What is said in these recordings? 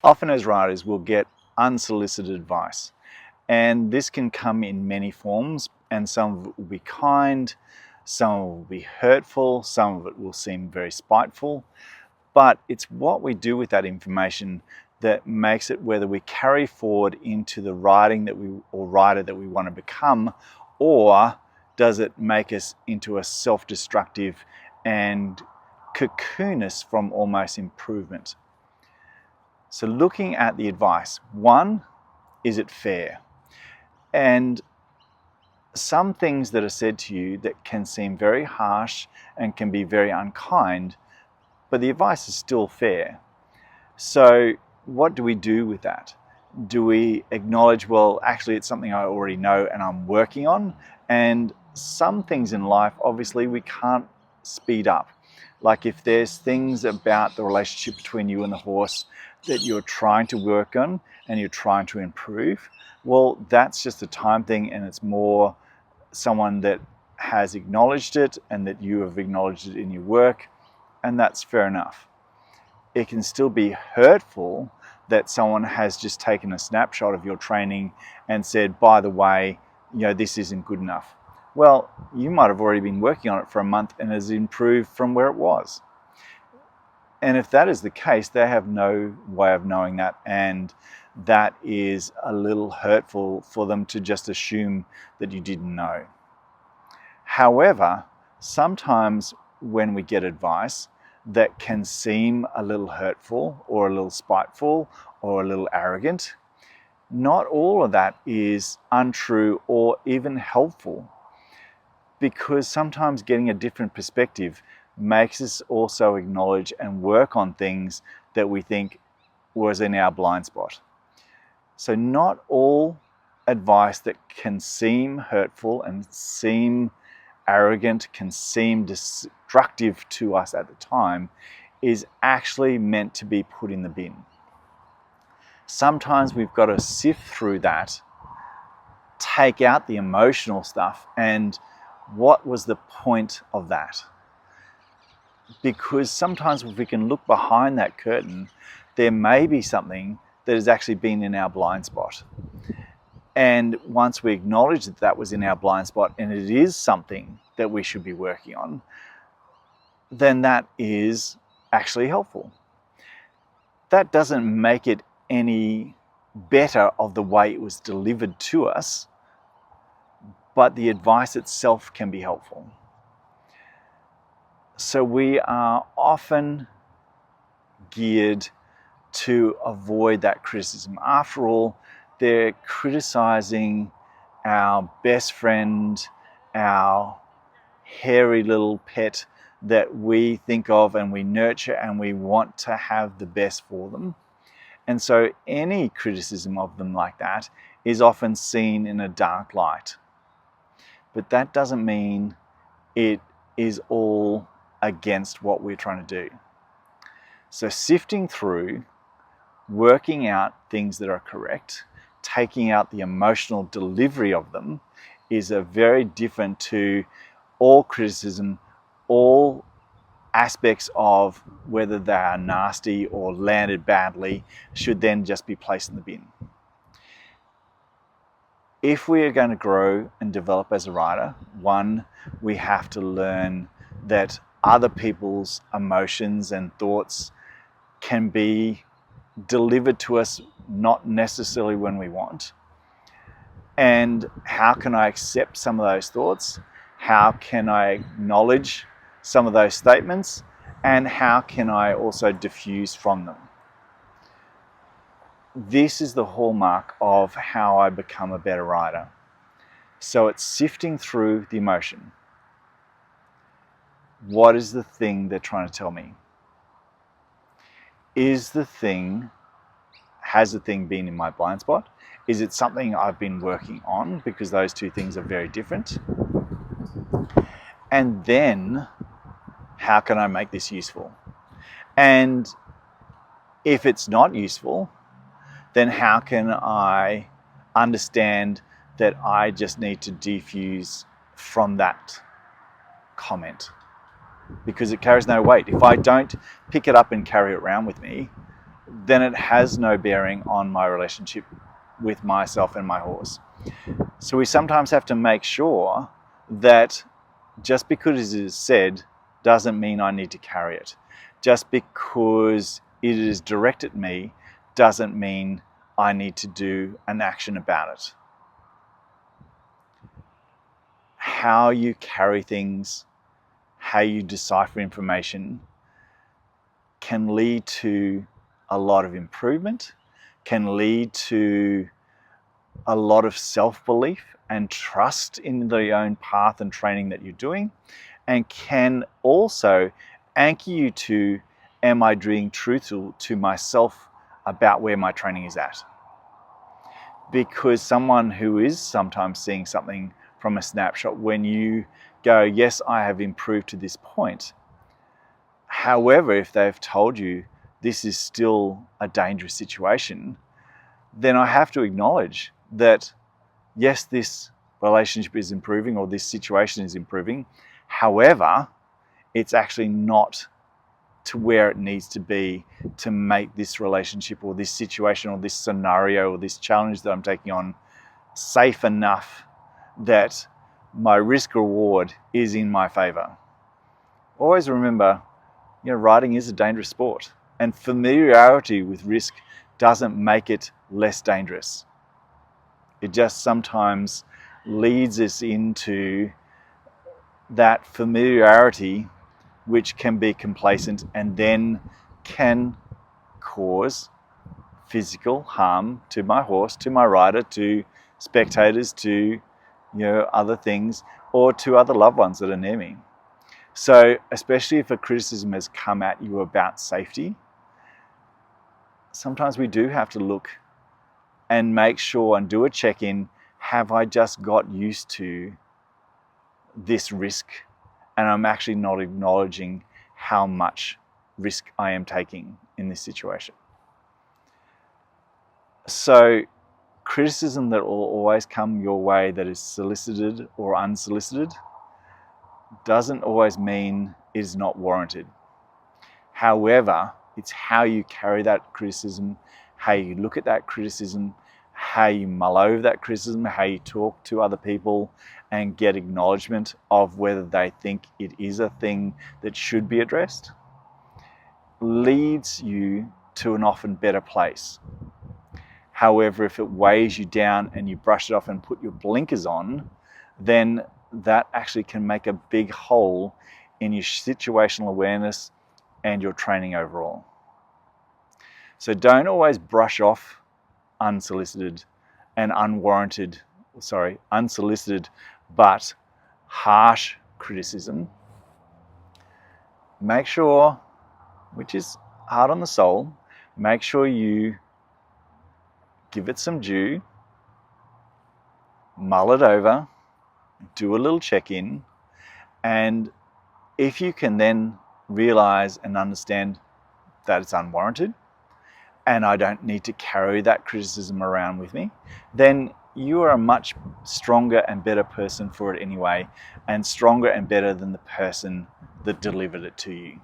Often as writers, we'll get unsolicited advice, and this can come in many forms, and some of it will be kind, some will be hurtful, some of it will seem very spiteful, but it's what we do with that information that makes it whether we carry forward into the writing that we or writer that we want to become, or does it make us into a self-destructive and cocoon us from almost improvement. So looking at the advice, one, is it fair? And some things that are said to you that can seem very harsh and can be very unkind, but the advice is still fair. So what do we do with that? Do we acknowledge, well, actually it's something I already know and I'm working on? And some things in life, obviously, we can't speed up. Like if there's things about the relationship between you and the horse that you're trying to work on and you're trying to improve, well, that's just a time thing, and it's more someone that has acknowledged it and that you have acknowledged it in your work, and that's fair enough. It can still be hurtful that someone has just taken a snapshot of your training and said, by the way, this isn't good enough. Well, you might have already been working on it for a month and has improved from where it was. And if that is the case, they have no way of knowing that, and that is a little hurtful for them to just assume that you didn't know. However, sometimes when we get advice that can seem a little hurtful or a little spiteful or a little arrogant, not all of that is untrue or even helpful, because sometimes getting a different perspective makes us also acknowledge and work on things that we think was in our blind spot. So not all advice that can seem hurtful and seem arrogant, can seem destructive to us at the time, is actually meant to be put in the bin. Sometimes we've got to sift through that, take out the emotional stuff, and what was the point of that? Because sometimes if we can look behind that curtain, there may be something that has actually been in our blind spot. And once we acknowledge that that was in our blind spot and it is something that we should be working on, then that is actually helpful. That doesn't make it any better of the way it was delivered to us, but the advice itself can be helpful. So we are often geared to avoid that criticism. After all, they're criticizing our best friend, our hairy little pet that we think of and we nurture and we want to have the best for them. And so any criticism of them like that is often seen in a dark light. But that doesn't mean it is all against what we're trying to do. So sifting through, working out things that are correct, taking out the emotional delivery of them is a very different to all criticism, all aspects of whether they are nasty or landed badly should then just be placed in the bin. If we are going to grow and develop as a writer, one, we have to learn that other people's emotions and thoughts can be delivered to us not necessarily when we want. And how can I accept some of those thoughts? How can I acknowledge some of those statements? And how can I also diffuse from them? This is the hallmark of how I become a better writer. So it's sifting through the emotion. What is the thing they're trying to tell me? Has the thing been in my blind spot? Is it something I've been working on? Because those two things are very different. And then, how can I make this useful? And if it's not useful, then how can I understand that I just need to defuse from that comment? Because it carries no weight. If I don't pick it up and carry it around with me, then it has no bearing on my relationship with myself and my horse. So we sometimes have to make sure that just because it is said doesn't mean I need to carry it. Just because it is directed at me doesn't mean I need to do an action about it. How you carry things, how you decipher information can lead to a lot of improvement, can lead to a lot of self-belief and trust in the own path and training that you're doing, and can also anchor you to, am I being truthful to myself about where my training is at? Because someone who is sometimes seeing something from a snapshot, when you go, yes, I have improved to this point. However, if they've told you this is still a dangerous situation, then I have to acknowledge that, yes, this relationship is improving or this situation is improving. However, it's actually not to where it needs to be to make this relationship or this situation or this scenario or this challenge that I'm taking on safe enough that my risk reward is in my favor. Always remember, riding is a dangerous sport, and familiarity with risk doesn't make it less dangerous. It just sometimes leads us into that familiarity, which can be complacent and then can cause physical harm to my horse, to my rider, to spectators, to other things, or to other loved ones that are near me. So especially if a criticism has come at you about safety, sometimes we do have to look and make sure and do a check-in. Have I just got used to this risk and I'm actually not acknowledging how much risk I am taking in this situation? So criticism that will always come your way that is solicited or unsolicited doesn't always mean it is not warranted. However, it's how you carry that criticism, how you look at that criticism, how you mull over that criticism, how you talk to other people and get acknowledgement of whether they think it is a thing that should be addressed, leads you to an often better place. However, if it weighs you down and you brush it off and put your blinkers on, then that actually can make a big hole in your situational awareness and your training overall. So don't always brush off unsolicited but harsh criticism. Make sure, which is hard on the soul, make sure you give it some due, mull it over, do a little check-in, and if you can then realize and understand that it's unwarranted and I don't need to carry that criticism around with me, then you are a much stronger and better person for it anyway, and stronger and better than the person that delivered it to you.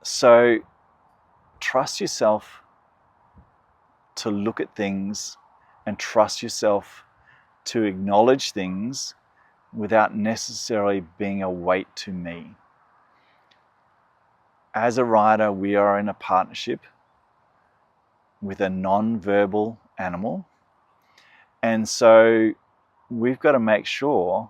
So trust yourself to look at things and trust yourself to acknowledge things without necessarily being a weight to me. As a rider, we are in a partnership with a non-verbal animal, and so we've got to make sure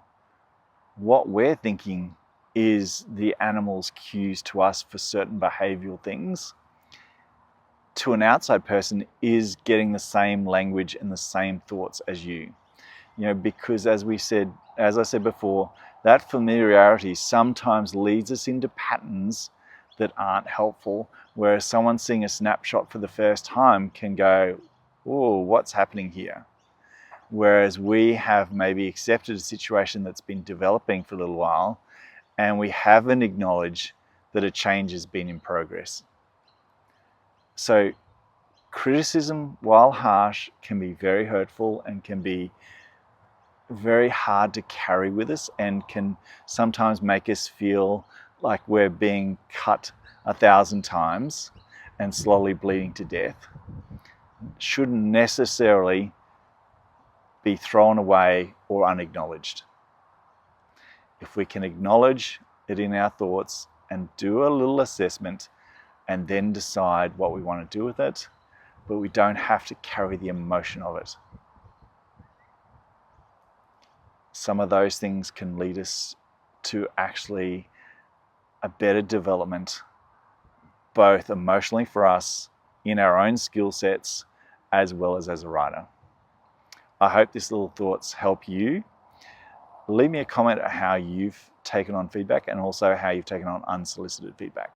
what we're thinking is the animal's cues to us for certain behavioral things to an outside person is getting the same language and the same thoughts as you. Because as I said before, that familiarity sometimes leads us into patterns that aren't helpful, whereas someone seeing a snapshot for the first time can go, oh, what's happening here? Whereas we have maybe accepted a situation that's been developing for a little while and we haven't acknowledged that a change has been in progress. So criticism, while harsh, can be very hurtful and can be very hard to carry with us and can sometimes make us feel like we're being cut 1,000 times and slowly bleeding to death shouldn't necessarily be thrown away or unacknowledged. If we can acknowledge it in our thoughts and do a little assessment and then decide what we want to do with it, but we don't have to carry the emotion of it. Some of those things can lead us to actually a better development, both emotionally for us in our own skill sets as well as a writer. I hope these little thoughts help you. Leave me a comment on how you've taken on feedback and also how you've taken on unsolicited feedback.